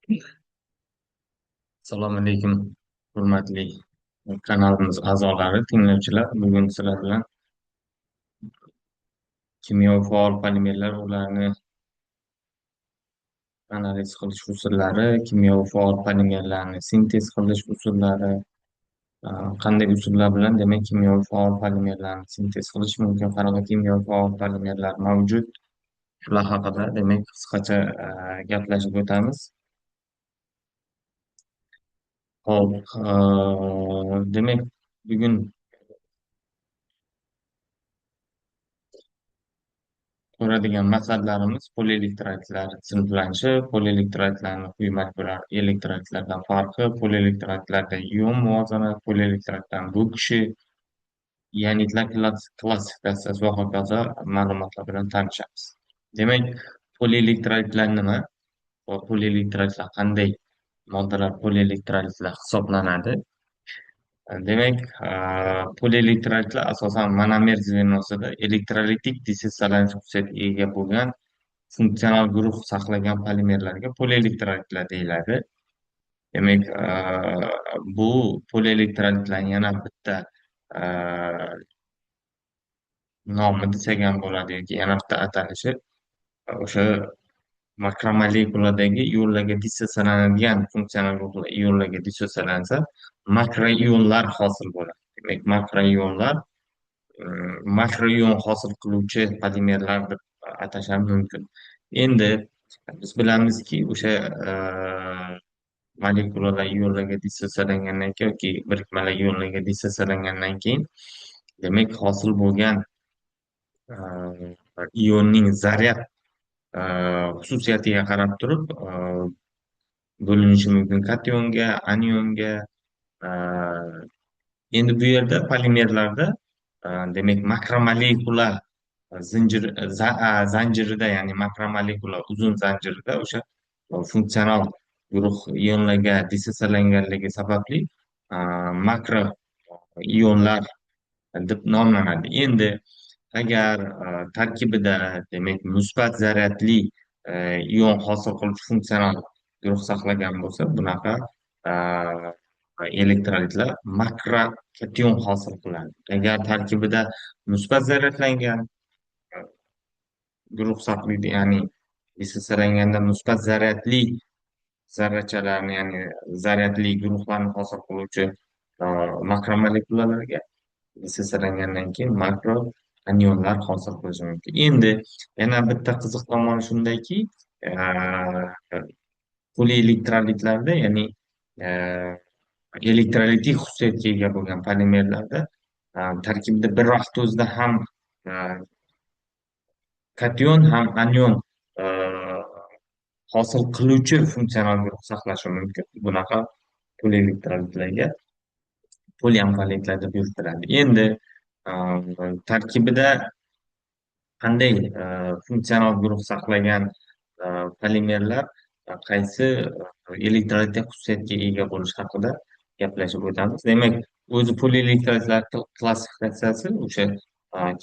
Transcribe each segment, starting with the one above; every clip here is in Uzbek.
Assalomu alaykum, hurmatli kanalimiz a'zolari, tinglovchilar. Bugun sizlar bilan kimyoviy faol polimerlar, ularni analiz qilish usullari, kimyoviy faol polimerlarni sintez qilish usullari, qanday usullar bilan demak kimyoviy faol polimerlarni sintez qilish mumkin, qanaqa kimyoviy faol polimerlar mavjud, shular haqida demak qisqacha gaplashib o'tamiz. Hop, demak bugun ko'radigan maqsadlarimiz polielektrotlar sinflanishi, polielektrotlarni quyma elektrotlardan farqi, polielektrotlarda ion muvozanati, polielektrotlarni bo'kishi, ionitlar klassifikatsiyasi va hokazo ma'lumotlar bilan tanishamiz. Demak, polielektrotlar nima va polielektrotlar qanday moddalar polielektrotlar hisoblanadi? Demak, polielektrolitlar asosan monomer zvenosida elektrolitik dissosiatsiya xususiyatiga ega bo'lgan funksional guruh saqlagan polimerlarga polielektrolitlar deyiladi. Demak, bu polielektrolitlarning yana bitta nomi desak ham bo'ladi yoki yana bitta atalishi o'sha makromolekuladagi ionlarga dissosiyalanadigan funksional guruhlar ionlarga dissosiyalansa makroionlar hosil bo'ladi. Demak, makroionlar makroion hosil qiluvchi polimerlar deb atash ham mumkin. Endi biz bilamizki, o'sha molekulalar ionlarga dissosiyalangandan keyin yoki birikmalar ionlarga dissosiyalangandan keyin demak hosil bo'lgan ionning zaryad xususiyatiga qarab turib bo'linishi mumkin kationga, anionga. Endi bu yerda polimerlarda demak makromolekula zanjirida, ya'ni makromolekula uzun zanjirida o'sha funksional guruh ionlarga dissosiyalanganligi sababli makro ionlar deb nomlanadi. Endi agar tarkibida demak musbat zaryadli ion hosil qiluvchi funksional guruh saqlagan bo'lsa, bunaqa elektrolitlar makrokation hosil qiladi. Agar tarkibida musbat zaryadlangan guruh saqlaydi, ya'ni dissosiyalanganda musbat zaryadli zarrachalarni, ya'ni zaryadli guruhlarni hosil qiluvchi makromolekulalarga dissosiyalangandan keyin makro anionlar hosil qilishi mumkin. Endi yana bitta qiziq tomoni shundaki, polielektrolitlarda, ya'ni elektrolitik xususiyatga ega bo'lgan polimerlarda tarkibida bir vaqt o'zida ham kation ham anion hosil qiluvchi funksional guruh saqlashi mumkin. Bunaqa polielektrolitlarga poliamfalitlar deb yuritiladi. Endi tarkibida qanday funksional guruh saqlagan polimerlar qaysi elektrolitik xususiyatga ega bo'lishi haqida gaplashib o'tamiz. Demak, o'zi polielektrolitlar klassifikatsiyasi o'sha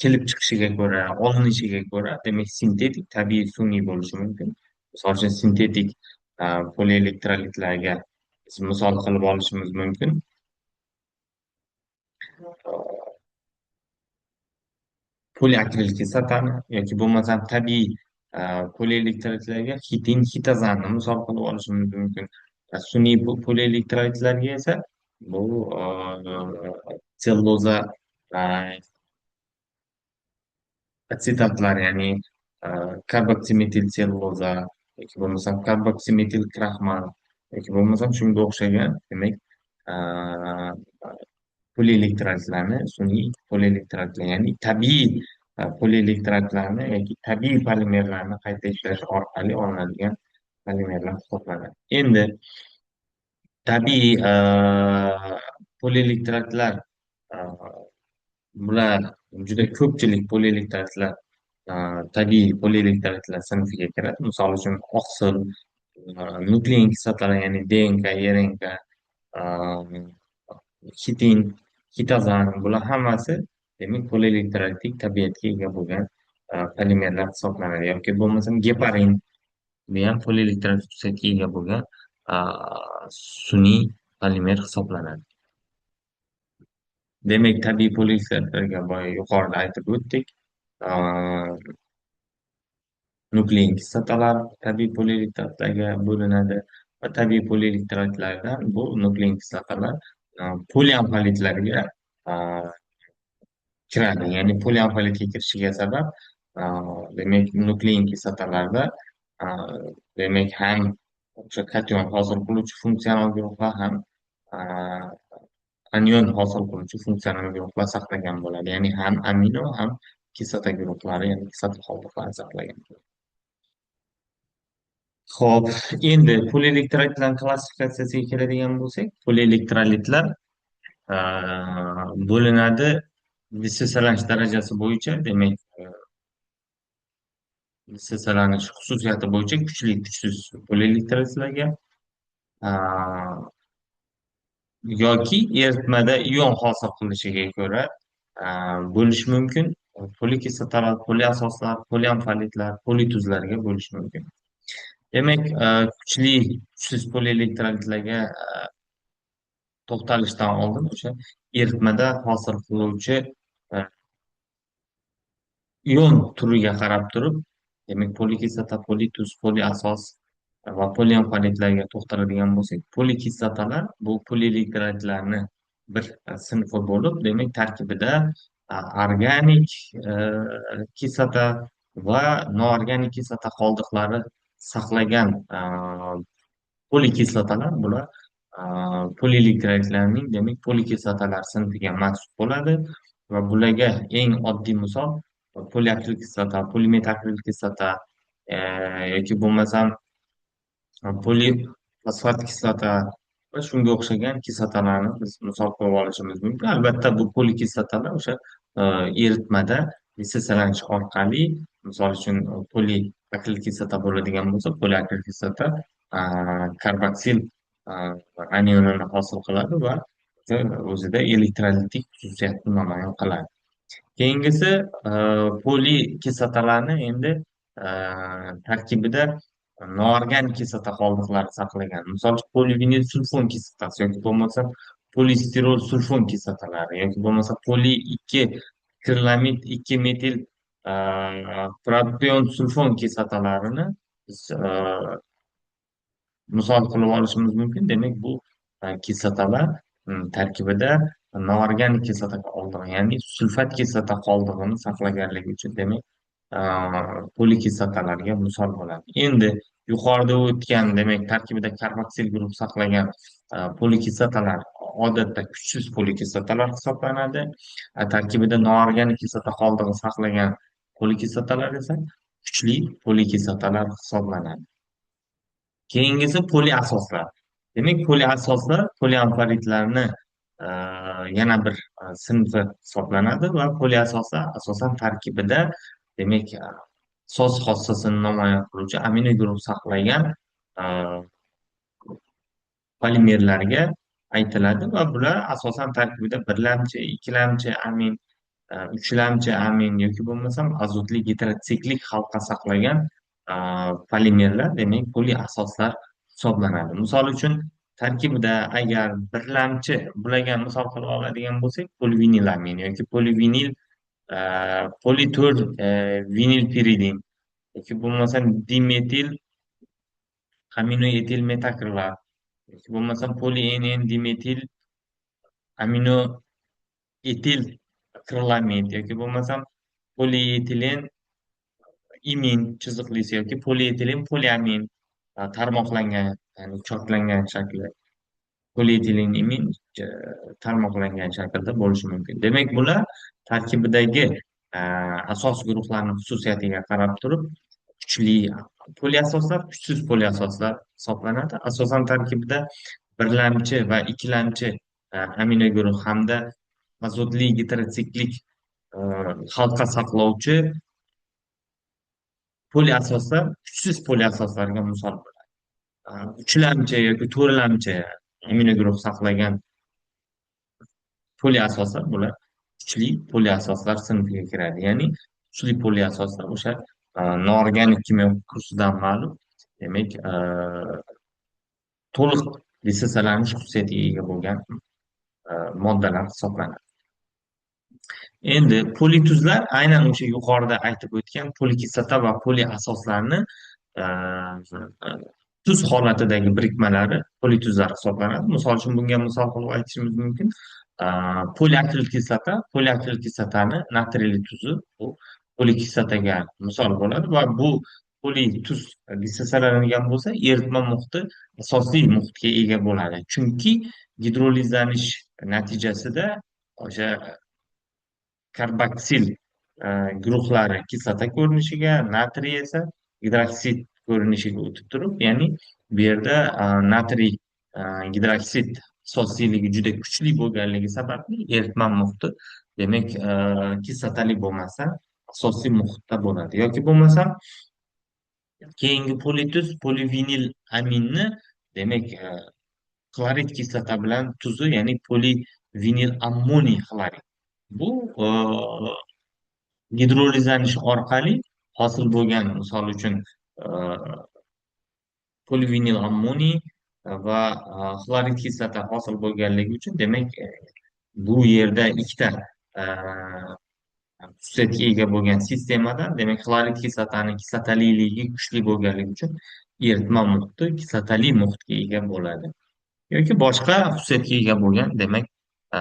kelib chiqishiga ko'ra, olinishiga ko'ra, demak, sintetik, tabiiy, sun'iy bo'lishi mumkin. Misol uchun, sintetik polielektrolitlarga biz misol qilib olishimiz mumkin. Poliakril kislotani yoki bo'lmasam tabiiy polielektrolitlarga xitin, xitazanni misol qilib olishimiz mumkin. Sun'iy polielektrolitlarga esa bu selluloza asetatlar, ya'ni karboksimetil selluloza yoki bo'lmasam karboksimetil kraxmal yoki bo'lmasam shunga o'xshagan demak polielektrolitlarni, sun'iy polielektrolitlar, ya'ni tabiiy polielektrolitlarni yoki tabiiy polimerlarni qayta ishlash orqali olinadigan polimerlar hisoblanadi. Endi tabiiy polielektrolitlar bular juda ko'pchilik polielektrolitlar tabiiy polielektrolitlar sinfiga kiradi. Misol uchun oqsil, nuklein kislotalar, ya'ni DNK, RNK, xitin, xitazan, bular hammasi demak polielektrolitik tabiatga ega bo'lgan polimerlar hisoblanadi. Yoki bo'lmasam geparin, bu ham polielektrolit xususiyatga ega bo'lgan sun'iy polimer hisoblanadi. Demak, tabiiy polimerlarga boya yuqorida aytib o'tdik. Ah, Nuklein kislotalar tabiiy polielektrodlarga bo'linadi va tabiiy polielektrodlardan bu nuklein kislotalar poliamfalitlarga ah, kiradi. Ya'ni poliamfilitga kirishiga sabab demak nuklein kislotalarda ah, demak ham o'sha kation hosil qiluvchi funksional guruhlar ham ah, anion hosil qiluvchi funksional guruhlar saqlagan bo'ladi. Ya'ni ham amino ham kislota guruhlari, ya'ni kislota qoldiqlari saqlagan. Xo'p, endi polielektrolitlarning klassifikatsiyasiga keladigan bo'lsak, polielektrolitlar bo'linadi lissensiялanish darajasi bo'yicha, demak, lissensiялanish xususiyati bo'yicha kuchli, kuchsiz polielektrolitlarga yoki eritmada ion hosil qilishiga ko'ra bo'lishi mumkin. Polikislotalar, poliasoslar, poliamfalitlar, polituzlarga bo'lishi mumkin. Demak, kuchli, kuchsiz polielektrolitlarga to'xtalishdan oldin o'sha eritmada hosil qiluvchi e, ion turiga qarab turib, demak, polikislota, polituz, poliasos va poliamfalitlarga to'xtaladigan bo'lsak, polikislotalar bu polielektrolitlarni bir sinfi bo'lib, demak, tarkibida organik kislota va noorganik kislota qoldiqlari saqlagan polikislotalar bular polielektrolitlarning demak polikislotalar sinfiga mansub bo'ladi va bularga eng oddiy misol poliakril kislota, polimetakril kislota yoki bo'lmasam polifosfat kislota va shunga o'xshagan kislotalarni biz misol qo'yib olishimiz mumkin. Albatta, bu polikislotalar o'sha eritmada lissensiялanish orqali, misol uchun poliakril kislota bo'ladigan bo'lsa, poliakril kislota karboksil anionini hosil qiladi va o'zida elektrolitik xususiyatni namoyon qiladi. Keyingisi polikislotalarni endi tarkibida noorganik kislota qoldiqlari saqlagan. Misol uchun polivinil sulfon kislotasi yoki bo'lmasa polistirol sulfon kislotalari yoki bo'lmasa poli 2 krillamid 2 metil propion sulfon kislotalarini biz misol qilib olishimiz mumkin. Demak, bu kislotalar tarkibida noorganik kislota qoldig'i, ya'ni sulfat kislota qoldig'ini saqlaganligi uchun demak polikislotalarga misol bo'ladi. Endi yuqorida o'tgan demak tarkibida karboksil guruh saqlagan polikislotalar odatda kuchsiz polikislotalar hisoblanadi. Tarkibida noorganik kislota qoldig'i saqlagan polikislotalar esa kuchli polikislotalar hisoblanadi. Keyingisi poliasoslar. Demak, poliasoslar poliamforitlarni yana bir sinfi hisoblanadi va poliasoslar asosan tarkibida demak soz xossasini namoyon qiluvchi amino guruh saqlagan polimerlarga aytiladi va bular asosan tarkibida birlamchi, ikkilamchi amin, uchlamchi amin yoki bo'lmasam azotli gidrotsiklik halqa saqlagan polimerlar demak poliasoslar hisoblanadi. Misol uchun tarkibida agar birlamchi bularga misol qilib oladigan bo'lsak, polivinilamin yoki polivinil poli 4 vinilpiridin yoki bo'lmasam dimetil aminoetil metakrillar yoki bo'lmasam poli-NN dimetil aminoetil krillamid yoki bo'lmasam polietilen imin chiziqlisi yoki polietilen poliamin tarmoqlangan, ya'ni choklangan shakli polietilen imin tarmoqlangan shaklda bo'lishi mumkin. Demak, bular tarkibidagi asos guruhlarning xususiyatiga qarab turib kuchli poliasoslar, kuchsiz poliasoslar hisoblanadi. Asosan tarkibida birlamchi va ikkilamchi amino guruh hamda azotli gidrotsiklik halqa saqlovchi poliasoslar kuchsiz poliasoslarga misol bo'ladi. Uchlamchi yoki to'rtlamchi amino guruh saqlagan poliasoslar bular kuchli poliasoslar sinfiga kiradi. Ya'ni kuchli poliasoslar o'sha noorganik kimyo kursidan ma'lum. Demak, to'liq lisenziyalanish xususiyatiga ega bo'lgan moddalar hisoblanadi. Endi polituzlar aynan o'sha yuqorida aytib o'tgan polikislota va poliasoslarni e, tuz holatidagi birikmalari polituzlar hisoblanadi. Misol uchun bunga misol qilib aytishimiz mumkin. E, Poliakrilik kislota, poliakrilik kislotani natriyli tuzi bu polikislotaga misol bo'ladi va bu polituz lisenziyalanigan bo'lsa, eritma muhiti asosiy muhitga ega bo'ladi. Chunki gidrolizlanish natijasida o'sha karboksil guruhlari kislota ko'rinishiga, natriy esa gidroksid ko'rinishiga o'tib turib, ya'ni bu yerda natriy gidroksid asosiyligi juda kuchli bo'lganligi sababli eritma muhiti demak kislotali bo'lmasdan asosiy muhitda bo'ladi. Yoki bo'lmasam keyingi polituz polivinil aminni demak xlorid kislota bilan tuzi, ya'ni polivinil ammoniy xlorid. Bu gidrolizlanish orqali hosil bo'lgan, misol uchun e, polivinil ammoniy va xlorid kislota hosil bo'lganligi uchun demak bu yerda ikkita e, xususiyatga ega bo'lgan sistemadan demak xlorid kislotani kislotaliligi kuchli bo'lganligi uchun eritma muhiti kislotali muhitga ega bo'ladi. Yoki boshqa xususiyatga ega bo'lgan demak e,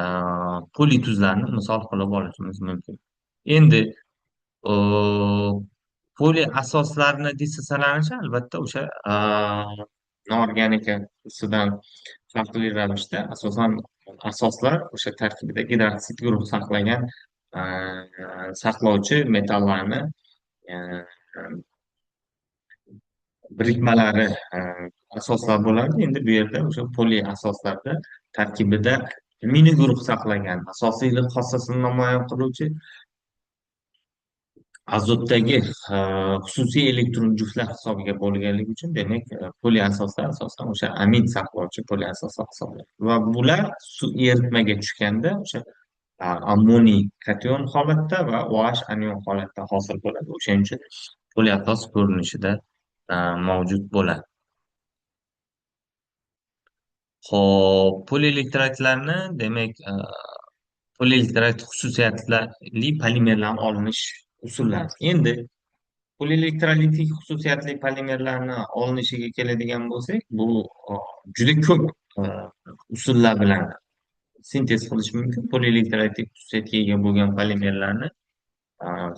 polituzlarni misol qilib olishimiz mumkin. Endi poli asoslarni dissosialanishi albatta o'sha noorganika ustidan farqli ravishda asosan asoslar o'sha tarkibida gidroksid guruh saqlagan saqlovchi metallarni e, birikmalari asoslar bo'ladi. Endi bu yerda o'sha poli asoslarda tarkibida mini guruh saqlagan asosiylik xossasini namoyon qiluvchi azotdagi xususiy elektron juftlar hisobiga bo'lganligi uchun demak poliasoslar asosan o'sha amin saqlovchi poliasoslar hisoblanadi va bular suv eritmaga tushganda o'sha ammoniy kation holatda va OH anion holatda hosil bo'ladi. O'shaning uchun poliasos ko'rinishida mavjud bo'ladi. Xo'p, polielektrotlarni demak polielektrolit xususiyatli polimerlarni olinish usullari. Endi polielektrolitik xususiyatli polimerlarni olinishiga keladigan bo'lsak, bu juda ko'p usullar bilan sintez qilish mumkin. Polielektrolitik xususiyatga ega bo'lgan polimerlarni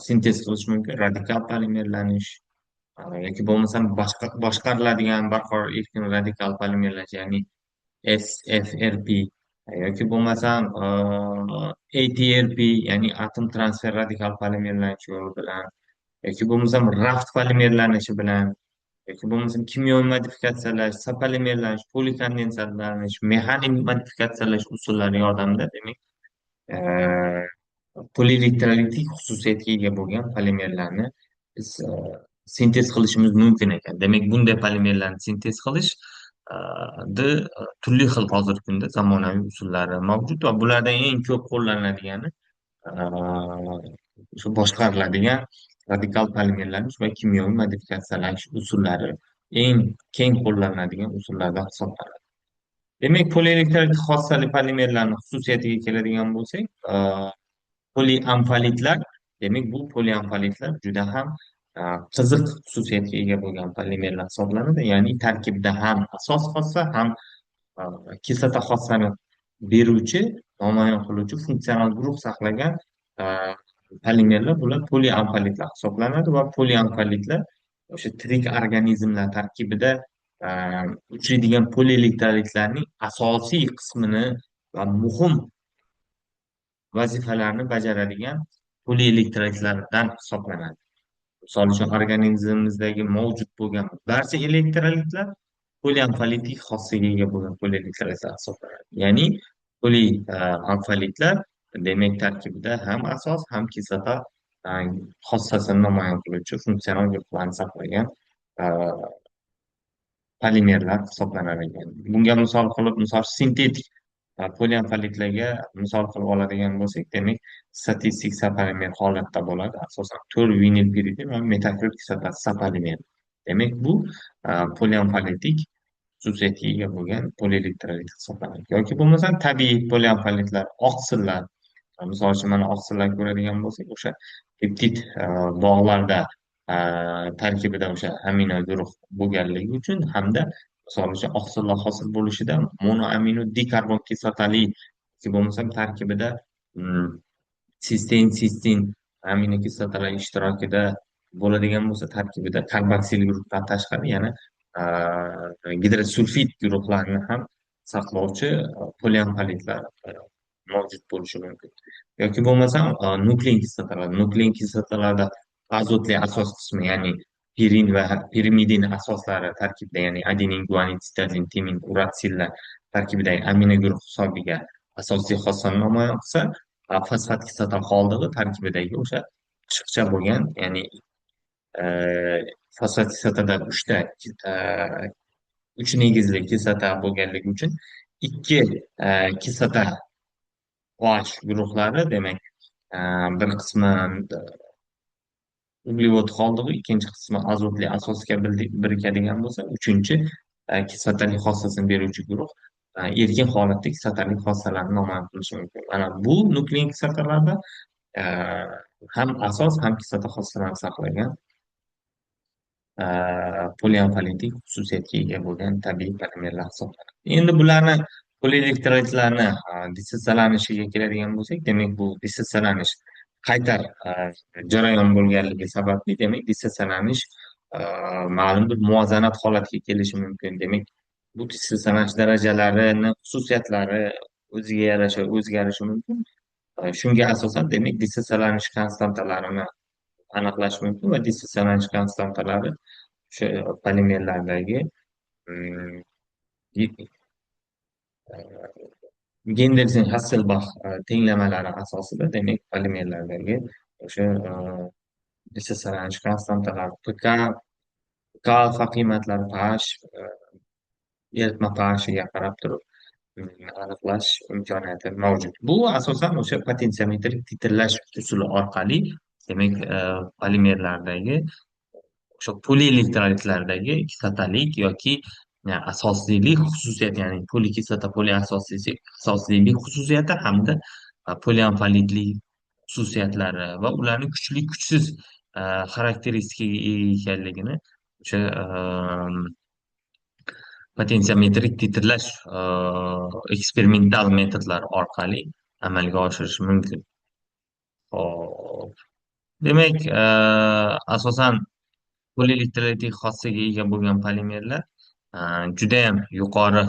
sintez qilish mumkin. Radikal polimerlanish yoki bo'lmasam boshqariladigan barqaror erkin radikal polimerlash, ya'ni SFRP yoki bo'lmasam ATRP, ya'ni atom transfer radikal polimerlanish yo'li bilan yoki bo'lmasam raft polimerlanishi bilan yoki bo'lmasam kimyoviy modifikatsiyalash, sopolimerlanish, polikondensatlanish, mexanik modifikatsiyalash usullari yordamida demak polielektrolitik xususiyatga ega bo'lgan polimerlarni biz sintez qilishimiz mumkin ekan. Demak, bunday polimerlarni sintez qilish turli xil hozirgi kunda zamonaviy usullari mavjud va bulardan eng ko'p qo'llanadigani shu boshqariladigan radikal polimerlanish va kimyoviy modifikatsiyalash usullari eng keng qo'llaniladigan usullardan hisoblanadi. Demak, polielektrolit xossali polimerlarni xususiyatiga keladigan bo'lsak, poliamfalitlar, demak bu poliamfalitlar juda ham qiziq xususiyatga ega bo'lgan polimerlar hisoblanadi. Ya'ni tarkibida ham asos xossa, ham kislota xossani beruvchi, namoyon qiluvchi funksional guruh saqlagan polimerlar, bular poliamfalitlar hisoblanadi va poliamfalitlar o'sha tirik organizmlar tarkibida uchraydigan polielektrolitlarning asosiy qismini va muhim vazifalarni bajaradigan polielektrolitlardan hisoblanadi. Misol uchun organizmimizdagi mavjud bo'lgan barcha elektrolitlar poliamfalitik xossaga ega bo'lgan polielektrolitlar hisoblanadi. Ya'ni poliamfalitlar demak tarkibida ham asos, ham kislota xossasini namoyon qiluvchi funksional guruhlarni saqlagan polimerlar hisoblanar ekan. Bunga misol qilib, misol sintetik poliamfalitlarga misol qilib oladigan bo'lsak, demak statistik sopolimer holatda bo'ladi. Asosan 4 vinil piridin va metakrit kislotasi sopolimer. Demak, bu poliamfalitik xususiyatga ega bo'lgan polielektrolit hisoblanadi. Yoki bo'lmasa tabiiy poliamfalitlar, oqsillar. Misol uchun mana oqsillar ko'radigan bo'lsak, o'sha peptid bog'larda tarkibida o'sha amino guruh bo'lganligi uchun hamda misol uchun oqsillar hosil bo'lishida monoamino dikarbon kislotali yoki bo'lmasam tarkibida mm, sistin aminokislotalar ishtirokida bo'ladigan bo'lsa tarkibida karboksil guruhdan tashqari yana gidrosulfid guruhlarini ham saqlovchi poliamfalitlar mavjud bo'lishi mumkin. Yoki bo'lmasam nuklein kislotalar. Nuklein kislotalarda azotli asos qismi, ya'ni pirin va pirimidin asoslari tarkibida, ya'ni adenin, guanin, sitozin, timin, uratsillar tarkibidagi amino guruh hisobiga asosiy xosani namoyon qilsa, fosfat kislota qoldig'i tarkibidagi o'sha pishiqcha bo'lgan, ya'ni e, fosfat kislotada uch negizli kislota bo'lganligi uchun ikki kislota OH guruhlari, demak, bir qismi uglevod qoldig'i, ikkinchi qismi azotli asosga birikadigan bo'lsa, uchinchi kislotalik xossasini beruvchi guruh erkin holatda kislotalik xossalarni namoyon qilishi mumkin. Mana bu nuklein kislotalarda e, ham asos ham kislota xossalarini saqlagan poliamfalitik xususiyatga ega bo'lgan tabiiy polimerlar hisoblanadi. Endi bularni polielektrolitlarni dissotsialanishiga keladigan bo'lsak, demak bu dissotsialanish qaytar jarayon bo'lganligi sababli, demak dissotsialanish ma'lum bir muvozanat holatiga kelishi mumkin. Demak, bu dissotsialanish darajalarini xususiyatlari o'ziga yarasha o'zgarishi mumkin. Shunga asosan demak dissotsialanish konstantalarini aniqlash mumkin va dissotsialanish konstantalari o'sha polimerlardagi mm, Gendelson-Hasselbalch tenglamalari asosida, demak, polimerlardagi o'sha dissotsialanish konstantalari pK alfa qiymatlari pH eritma pHiga qarab turib aniqlash imkoniyati mavjud. Bu asosan o'sha potentsiometrik titrlash usuli orqali, demak, polimerlardagi o'sha polielektrolitlardagi kislotalik yoki asosiylik xususiyati, ya'ni polikislota asosiylik xususiyati hamda poliamfalitlik xususiyatlari va ularning kuchli kuchsiz xarakteristikaga ega ekanligini o'sha potentsiometrik titrlash eksperimental metodlar orqali amalga oshirish mumkin. Hop. Demak, asosan polielektrolitik xossaga ega bo'lgan polimerlar judayam yuqori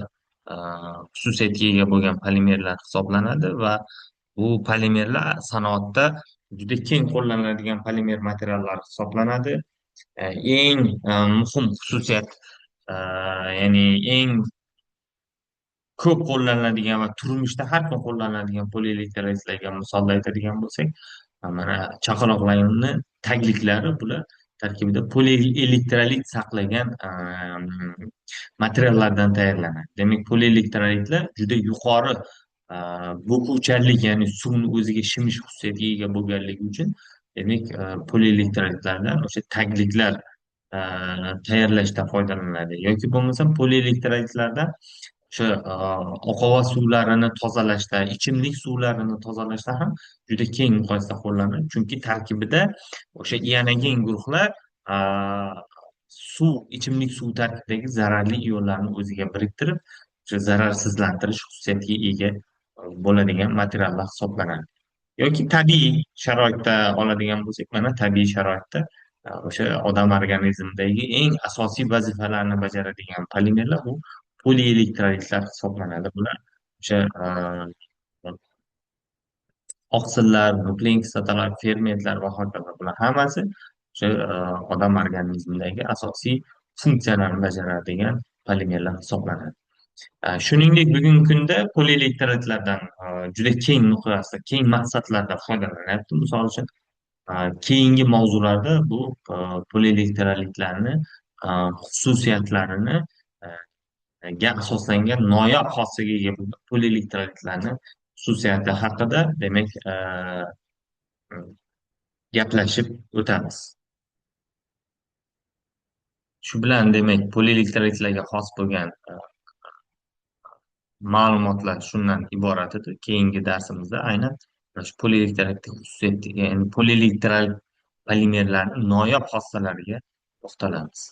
xususiyatga ega bo'lgan polimerlar hisoblanadi va bu polimerlar sanoatda juda keng qo'llaniladigan polimer materiallar hisoblanadi. Eng muhim xususiyat, ya'ni eng ko'p qo'llaniladigan va turmushda har kun qo'llaniladigan polielektrolitlarga misolda aytadigan bo'lsak, mana chaqaloq layonni tagliklari bular tarkibida polielektrolit saqlagan materiallardan tayyorlanadi. Demak, polielektrolitlar juda yuqori bo'kuvchanlik, ya'ni suvni o'ziga shimish xususiyatiga ega bo'lganligi uchun, demak, polielektrolitlardan o'sha tagliklar tayyorlashda foydalaniladi. Yoki bo'lmasam polielektrolitlardan o'sha oqova suvlarini tozalashda, ichimlik suvlarini tozalashda ham juda keng miqyosda qo'llaniladi. Chunki tarkibida o'sha ionogen guruhlar ichimlik suv tarkibidagi zararli ionlarni o'ziga biriktirib, o'sha zararsizlantirish xususiyatiga ega bo'ladigan materiallar hisoblanadi. Yoki tabiiy sharoitda oladigan bo'lsak, mana tabiiy sharoitda o'sha odam organizmidagi eng asosiy vazifalarni bajaradigan polimerlar bu polielektrolitlar hisoblanadi. Bular o'sha oqsillar, nuklein kislotalar, fermentlar va hokazo. Bular hammasi o'sha odam organizmidagi asosiy funksiyalarni bajaradigan polimerlar hisoblanadi. Shuningdek, bugungi kunda polielektrolitlardan juda keng miqyosda, keng maqsadlarda foydalanyapti. Misol uchun, keyingi mavzularda bu polielektrolitlarni xususiyatlarini ga asoslangan noyob xossaga ega bo'lgan polielektrolitlarni xususiyati haqida, demak, gaplashib o'tamiz. Shu bilan demak polielektrolitlarga xos bo'lgan ma'lumotlar shundan iborat edi. Keyingi darsimizda aynan mana shu polielektrolit xususiyati, ya'ni polielektral polimerlarning noyob xossalariga to'xtalamiz.